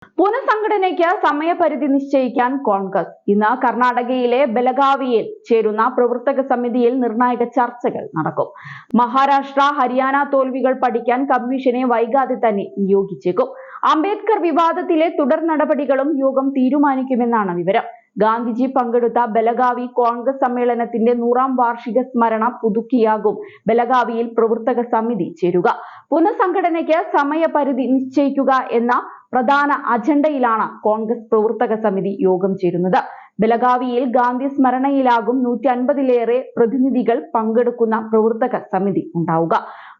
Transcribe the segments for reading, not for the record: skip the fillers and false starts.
പുനഃസംഘടനയ്ക്ക് സമയപരിധി നിശ്ചയിക്കാൻ കോൺഗ്രസ് ഇന്ന് കർണാടകയിലെ ബെലഗാവിയിൽ ചേരുന്ന പ്രവർത്തക സമിതിയിൽ നിർണായക ചർച്ചകൾ നടക്കും. മഹാരാഷ്ട്ര, ഹരിയാന തോൽവികൾ പഠിക്കാൻ കമ്മീഷനെ വൈകാതെ തന്നെ നിയോഗിച്ചേക്കും. അംബേദ്കർ വിവാദത്തിലെ തുടർ നടപടികളും യോഗം തീരുമാനിക്കുമെന്നാണ് വിവരം. ഗാന്ധിജി പങ്കെടുത്ത ബെലഗാവി കോൺഗ്രസ് സമ്മേളനത്തിന്റെ 100ാം വാർഷിക സ്മരണ പുതുക്കിയാകും ബെലഗാവിയിൽ പ്രവർത്തക സമിതി ചേരുക. പുനഃസംഘടനയ്ക്ക് സമയപരിധി നിശ്ചയിക്കുക എന്ന പ്രധാന അജണ്ടയിലാണ് കോൺഗ്രസ് പ്രവർത്തക സമിതി യോഗം ചേരുന്നത്. ബെലഗാവിയിൽ ഗാന്ധി സ്മരണയിലാകും 150ലേറെ പ്രതിനിധികൾ പങ്കെടുക്കുന്ന പ്രവർത്തക സമിതി ഉണ്ടാവുക.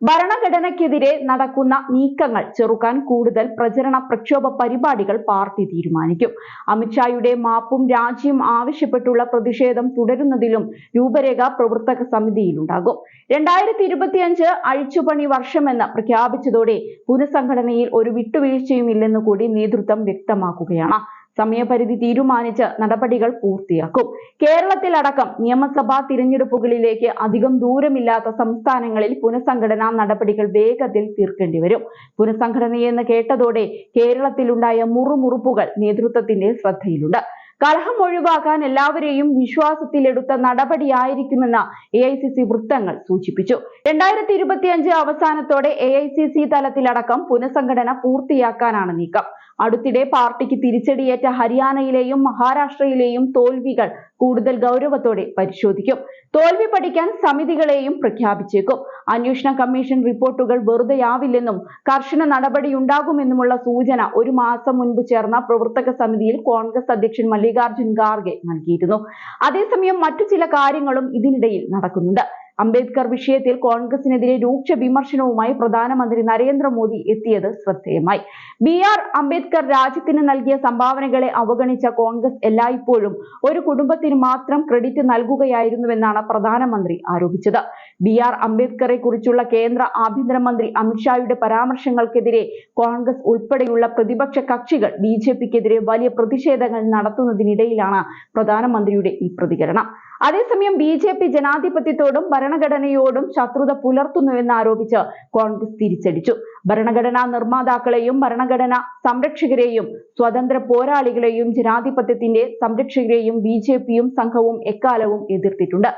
ഭരണഘടനയ്ക്കെതിരെ നടക്കുന്ന നീക്കങ്ങൾ ചെറുക്കാൻ കൂടുതൽ പ്രചരണ പ്രക്ഷോഭ പരിപാടികൾ പാർട്ടി തീരുമാനിക്കും. അമിത്ഷായുടെ മാപ്പും രാജിയും ആവശ്യപ്പെട്ടുള്ള പ്രതിഷേധം തുടരുന്നതിലും രൂപരേഖ പ്രവർത്തക സമിതിയിലുണ്ടാകും. 2025 അഴിച്ചുപണി വർഷമെന്ന് പ്രഖ്യാപിച്ചതോടെ പുനഃസംഘടനയിൽ ഒരു വിട്ടുവീഴ്ചയുമില്ലെന്ന് കൂടി നേതൃത്വം വ്യക്തമാക്കുകയാണ്. സമയപരിധി തീരുമാനിച്ച് നടപടികൾ പൂർത്തിയാക്കും. കേരളത്തിലടക്കം നിയമസഭാ തിരഞ്ഞെടുപ്പുകളിലേക്ക് അധികം ദൂരമില്ലാത്ത സംസ്ഥാനങ്ങളിൽ പുനഃസംഘടനാ നടപടികൾ വേഗത്തിൽ തീർക്കേണ്ടി വരും. പുനഃസംഘടനയെന്ന് കേട്ടതോടെ കേരളത്തിലുണ്ടായ മുറുമുറുപ്പുകൾ നേതൃത്വത്തിന്റെ ശ്രദ്ധയിലുണ്ട്. കലഹം ഒഴിവാക്കാൻ എല്ലാവരെയും വിശ്വാസത്തിലെടുത്ത നടപടിയായിരിക്കുമെന്ന് AICC വൃത്തങ്ങൾ സൂചിപ്പിച്ചു. 2025 അവസാനത്തോടെ AICC തലത്തിലടക്കം പുനഃസംഘടന പൂർത്തിയാക്കാനാണ് നീക്കം. അടുത്തിടെ പാർട്ടിക്ക് തിരിച്ചടിയേറ്റ ഹരിയാനയിലെയും മഹാരാഷ്ട്രയിലെയും തോൽവികൾ കൂടുതൽ ഗൗരവത്തോടെ പരിശോധിക്കും. തോൽവി പഠിക്കാൻ സമിതികളെയും പ്രഖ്യാപിച്ചേക്കും. അന്വേഷണ കമ്മീഷൻ റിപ്പോർട്ടുകൾ വെറുതെയാവില്ലെന്നും കർശന നടപടിയുണ്ടാകുമെന്നുമുള്ള സൂചന ഒരു മാസം മുൻപ് ചേർന്ന പ്രവർത്തക സമിതിയിൽ കോൺഗ്രസ് അധ്യക്ഷൻ മല്ലികാർജുൻ ഖാർഗെ നൽകിയിരുന്നു. അതേസമയം മറ്റു ചില കാര്യങ്ങളും ഇതിനിടയിൽ നടക്കുന്നുണ്ട്. അംബേദ്കർ വിഷയത്തിൽ കോൺഗ്രസിനെതിരെ രൂക്ഷ വിമർശനവുമായി പ്രധാനമന്ത്രി നരേന്ദ്രമോദി എത്തിയത് ശ്രദ്ധേയമായി. BR അംബേദ്കർ രാജ്യത്തിന് നൽകിയ സംഭാവനകളെ അവഗണിച്ച കോൺഗ്രസ് എല്ലായ്പ്പോഴും ഒരു കുടുംബത്തിന് മാത്രം ക്രെഡിറ്റ് നൽകുകയായിരുന്നുവെന്നാണ് പ്രധാനമന്ത്രി ആരോപിച്ചത്. BR അംബേദ്കറെ കുറിച്ചുള്ള കേന്ദ്ര ആഭ്യന്തരമന്ത്രി അമിത്ഷായുടെ പരാമർശങ്ങൾക്കെതിരെ കോൺഗ്രസ് ഉൾപ്പെടെയുള്ള പ്രതിപക്ഷ കക്ഷികൾ BJPക്കെതിരെ വലിയ പ്രതിഷേധങ്ങൾ നടത്തുന്നതിനിടയിലാണ് പ്രധാനമന്ത്രിയുടെ ഈ പ്രതികരണം. അതേസമയം BJP ജനാധിപത്യത്തോടും ഭരണഘടനയോടും ശത്രുത പുലർത്തുന്നുവെന്നാരോപിച്ച് കോൺഗ്രസ് തിരിച്ചടിച്ചു. ഭരണഘടനാ നിർമ്മാതാക്കളെയും ഭരണഘടനാ സംരക്ഷകരെയും സ്വതന്ത്ര പോരാളികളെയും ജനാധിപത്യത്തിന്റെ സംരക്ഷകരെയും BJPയും സംഘവും എക്കാലവും എതിർത്തിട്ടുണ്ട്.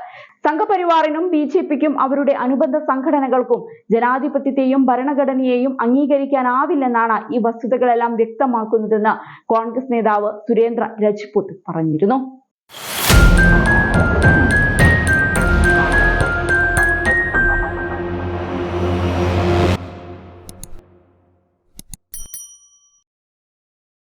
സംഘപരിവാറിനും BJPക്കും അവരുടെ അനുബന്ധ സംഘടനകൾക്കും ജനാധിപത്യത്തെയും ഭരണഘടനയെയും അംഗീകരിക്കാനാവില്ലെന്നാണ് ഈ വസ്തുതകളെല്ലാം വ്യക്തമാക്കുന്നതെന്ന് കോൺഗ്രസ് നേതാവ് സുരേന്ദ്ര രജ്പുത് പറഞ്ഞിരുന്നു.